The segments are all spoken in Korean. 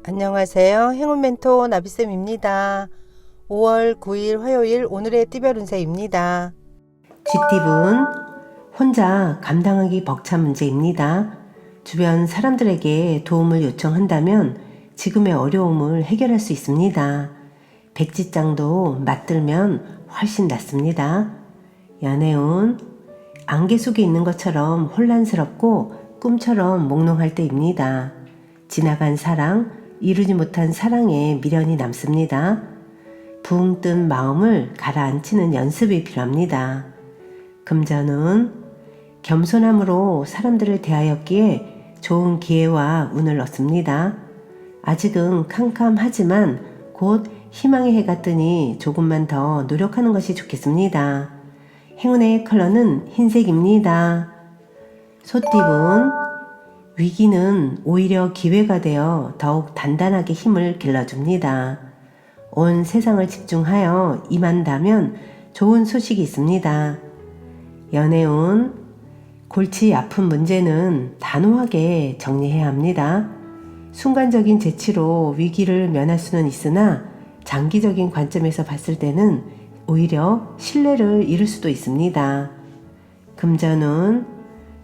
안녕하세요. 행운 멘토 나비쌤입니다. 5월 9일 화요일 오늘의 띠별 운세입니다. G팁은 혼자 감당하기 벅찬 문제입니다. 주변 사람들에게 도움을 요청한다면 지금의 어려움을 해결할 수 있습니다. 백지장도 맞들면 훨씬 낫습니다. 연애운 안개 속에 있는 것처럼 혼란스럽고 꿈처럼 몽롱할 때입니다. 지나간 사랑, 이루지 못한 사랑에 미련이 남습니다. 붕 뜬 마음을 가라앉히는 연습이 필요합니다. 금전운 겸손함으로 사람들을 대하였기에 좋은 기회와 운을 얻습니다. 아직은 캄캄하지만 곧 희망의 해가 뜨니 조금만 더 노력하는 것이 좋겠습니다. 행운의 컬러는 흰색입니다. 소띠분 위기는 오히려 기회가 되어 더욱 단단하게 힘을 길러줍니다. 온 세상을 집중하여 임한다면 좋은 소식이 있습니다. 연애운 골치 아픈 문제는 단호하게 정리해야 합니다. 순간적인 재치로 위기를 면할 수는 있으나 장기적인 관점에서 봤을 때는 오히려 신뢰를 잃을 수도 있습니다. 금전운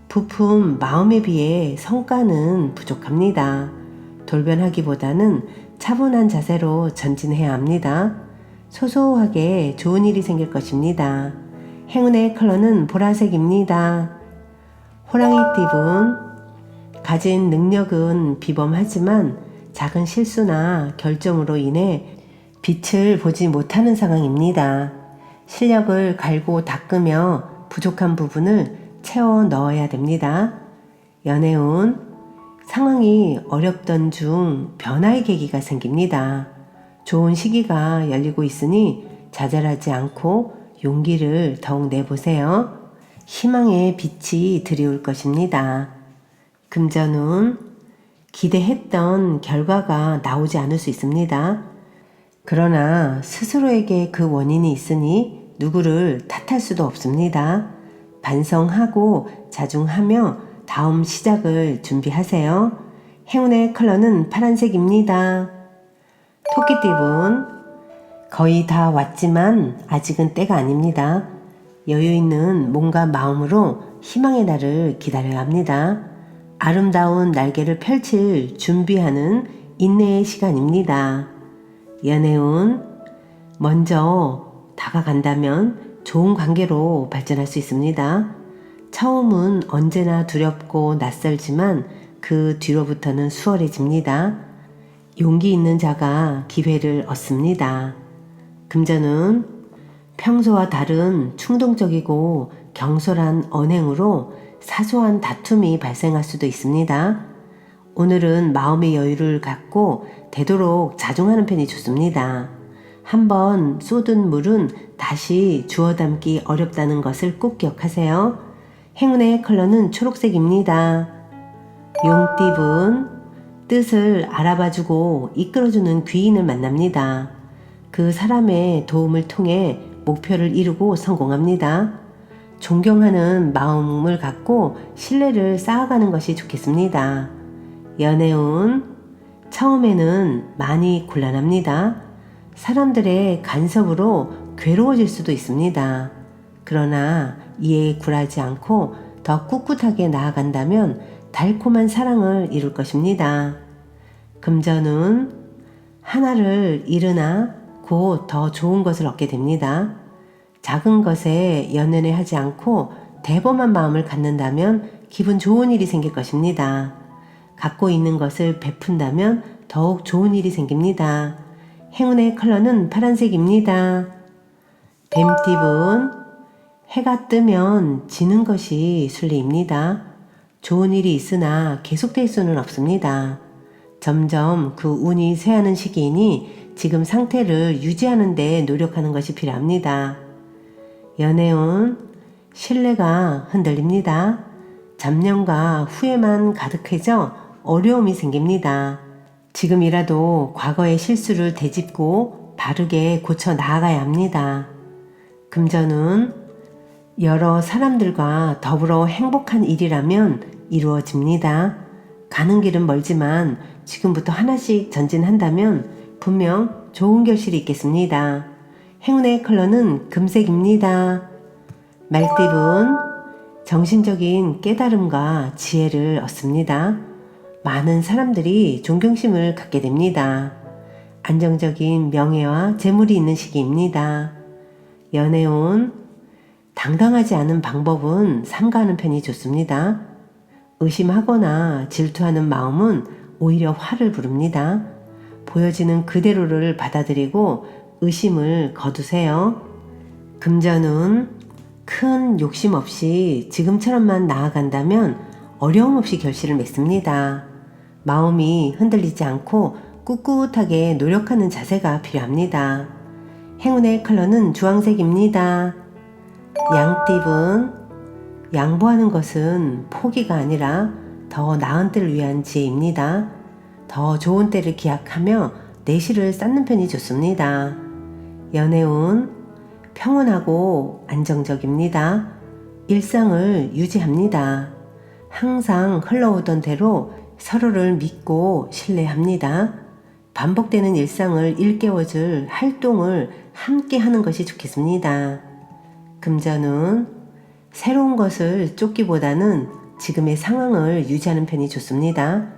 부품 마음에 비해 성과는 부족합니다. 돌변하기보다는 차분한 자세로 전진해야 합니다. 소소하게 좋은 일이 생길 것입니다. 행운의 컬러는 보라색입니다. 호랑이 띠분 가진 능력은 비범하지만 작은 실수나 결정으로 인해 빛을 보지 못하는 상황입니다. 실력을 갈고 닦으며 부족한 부분을 채워 넣어야 됩니다. 연애운 상황이 어렵던 중 변화의 계기가 생깁니다. 좋은 시기가 열리고 있으니 좌절하지 않고 용기를 더욱 내보세요. 희망의 빛이 드리울 것입니다. 금전운 기대했던 결과가 나오지 않을 수 있습니다. 그러나 스스로에게 그 원인이 있으니 누구를 탓할 수도 없습니다. 반성하고 자중하며 다음 시작을 준비하세요. 행운의 컬러는 파란색입니다. 토끼띠분 거의 다 왔지만 아직은 때가 아닙니다. 여유 있는 몸과 마음으로 희망의 날을 기다려야 합니다. 아름다운 날개를 펼칠 준비하는 인내의 시간입니다. 연애운 먼저 다가간다면 좋은 관계로 발전할 수 있습니다. 처음은 언제나 두렵고 낯설지만 그 뒤로부터는 수월해집니다. 용기 있는 자가 기회를 얻습니다. 금전은 평소와 다른 충동적이고 경솔한 언행으로 사소한 다툼이 발생할 수도 있습니다. 오늘은 마음의 여유를 갖고 되도록 자중하는 편이 좋습니다. 한번 쏟은 물은 다시 주워 담기 어렵다는 것을 꼭 기억하세요. 행운의 컬러는 초록색입니다. 용띠분 뜻을 알아봐주고 이끌어주는 귀인을 만납니다. 그 사람의 도움을 통해 목표를 이루고 성공합니다. 존경하는 마음을 갖고 신뢰를 쌓아가는 것이 좋겠습니다. 연애운 처음에는 많이 곤란합니다. 사람들의 간섭으로 괴로워질 수도 있습니다. 그러나 이에 굴하지 않고 더 꿋꿋하게 나아간다면 달콤한 사랑을 이룰 것입니다. 금전은 하나를 잃으나 곧 더 좋은 것을 얻게 됩니다. 작은 것에 연연해 하지 않고 대범한 마음을 갖는다면 기분 좋은 일이 생길 것입니다. 갖고 있는 것을 베푼다면 더욱 좋은 일이 생깁니다. 행운의 컬러는 파란색입니다. 뱀띠분 해가 뜨면 지는 것이 순리입니다. 좋은 일이 있으나 계속될 수는 없습니다. 점점 그 운이 쇠하는 시기이니 지금 상태를 유지하는 데 노력하는 것이 필요합니다. 연애운 신뢰가 흔들립니다. 잡념과 후회만 가득해져 어려움이 생깁니다. 지금이라도 과거의 실수를 되짚고 바르게 고쳐 나아가야 합니다. 금전운 여러 사람들과 더불어 행복한 일이라면 이루어집니다. 가는 길은 멀지만 지금부터 하나씩 전진한다면 분명 좋은 결실이 있겠습니다. 행운의 컬러는 금색입니다. 말띠분, 정신적인 깨달음과 지혜를 얻습니다. 많은 사람들이 존경심을 갖게 됩니다. 안정적인 명예와 재물이 있는 시기입니다. 연애운, 당당하지 않은 방법은 삼가하는 편이 좋습니다. 의심하거나 질투하는 마음은 오히려 화를 부릅니다. 보여지는 그대로를 받아들이고 의심을 거두세요. 금전운, 큰 욕심 없이 지금처럼만 나아간다면 어려움 없이 결실을 맺습니다. 마음이 흔들리지 않고 꿋꿋하게 노력하는 자세가 필요합니다. 행운의 컬러는 주황색입니다. 양띠분, 양보하는 것은 포기가 아니라 더 나은 때를 위한 지혜입니다. 더 좋은 때를 기약하며 내실을 쌓는 편이 좋습니다. 연애운, 평온하고 안정적입니다. 일상을 유지합니다. 항상 흘러오던 대로 서로를 믿고 신뢰합니다. 반복되는 일상을 일깨워줄 활동을 함께 하는 것이 좋겠습니다. 금전운, 새로운 것을 쫓기보다는 지금의 상황을 유지하는 편이 좋습니다.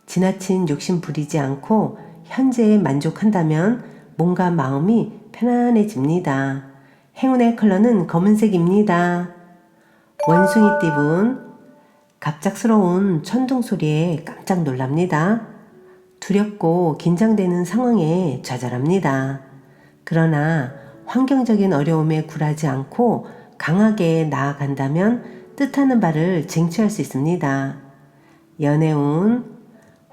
지나친 욕심 부리지 않고 현재에 만족한다면 몸과 마음이 편안해집니다. 행운의 컬러는 검은색입니다. 원숭이띠분, 갑작스러운 천둥 소리에 깜짝 놀랍니다. 두렵고 긴장되는 상황에 좌절합니다. 그러나 환경적인 어려움에 굴하지 않고 강하게 나아간다면 뜻하는 바를 쟁취할 수 있습니다. 연애운,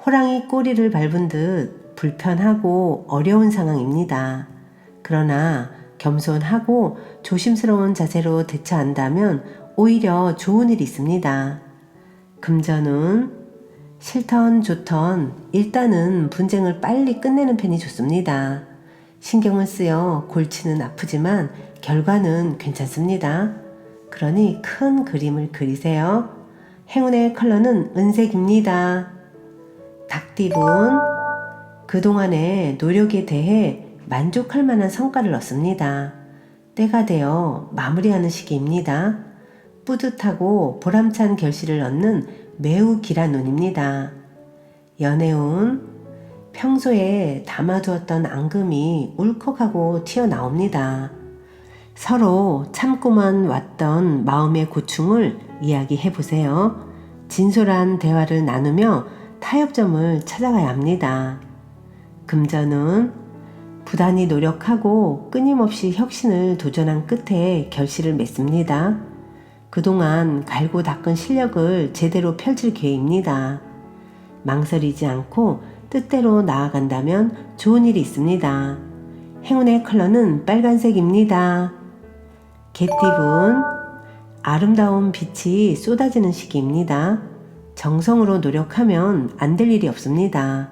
호랑이 꼬리를 밟은 듯 불편하고 어려운 상황입니다. 그러나 겸손하고 조심스러운 자세로 대처한다면 오히려 좋은 일이 있습니다. 금전운, 싫던 좋던 일단은 분쟁을 빨리 끝내는 편이 좋습니다. 신경을 쓰여 골치는 아프지만 결과는 괜찮습니다. 그러니 큰 그림을 그리세요. 행운의 컬러는 은색입니다. 닭띠분, 그동안의 노력에 대해 만족할 만한 성과를 얻습니다. 때가 되어 마무리하는 시기입니다. 뿌듯하고 보람찬 결실을 얻는 매우 길한 운입니다. 연애운, 평소에 담아두었던 앙금이 울컥하고 튀어나옵니다. 서로 참고만 왔던 마음의 고충을 이야기해보세요. 진솔한 대화를 나누며 타협점을 찾아가야 합니다. 금전운, 부단히 노력하고 끊임없이 혁신을 도전한 끝에 결실을 맺습니다. 그동안 갈고 닦은 실력을 제대로 펼칠 기회입니다. 망설이지 않고 뜻대로 나아간다면 좋은 일이 있습니다. 행운의 컬러는 빨간색입니다. 개띠분, 아름다운 빛이 쏟아지는 시기입니다. 정성으로 노력하면 안 될 일이 없습니다.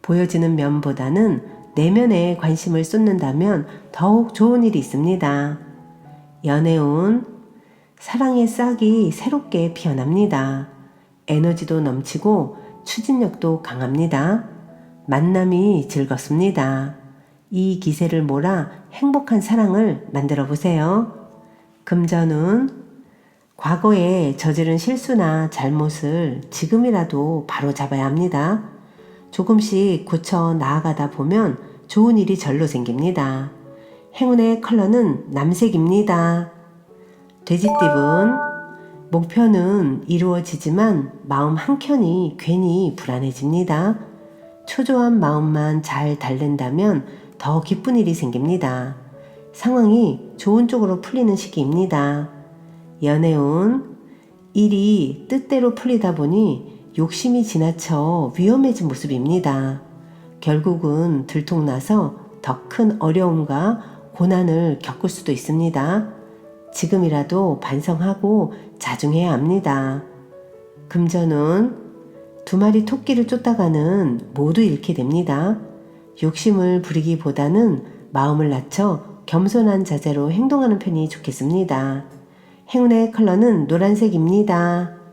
보여지는 면보다는 내면에 관심을 쏟는다면 더욱 좋은 일이 있습니다. 연애운, 사랑의 싹이 새롭게 피어납니다. 에너지도 넘치고 추진력도 강합니다. 만남이 즐겁습니다. 이 기세를 몰아 행복한 사랑을 만들어 보세요. 금전운, 과거에 저지른 실수나 잘못을 지금이라도 바로 잡아야 합니다. 조금씩 고쳐 나아가다 보면 좋은 일이 절로 생깁니다. 행운의 컬러는 남색입니다. 돼지띠분, 목표는 이루어지지만 마음 한켠이 괜히 불안해집니다. 초조한 마음만 잘 달랜다면 더 기쁜 일이 생깁니다. 상황이 좋은 쪽으로 풀리는 시기입니다. 연애운, 일이 뜻대로 풀리다 보니 욕심이 지나쳐 위험해진 모습입니다. 결국은 들통나서 더 큰 어려움과 고난을 겪을 수도 있습니다. 지금이라도 반성하고 자중해야 합니다. 금전운, 2마리 토끼를 쫓다가는 모두 잃게 됩니다. 욕심을 부리기보다는 마음을 낮춰 겸손한 자세로 행동하는 편이 좋겠습니다. 행운의 컬러는 노란색입니다.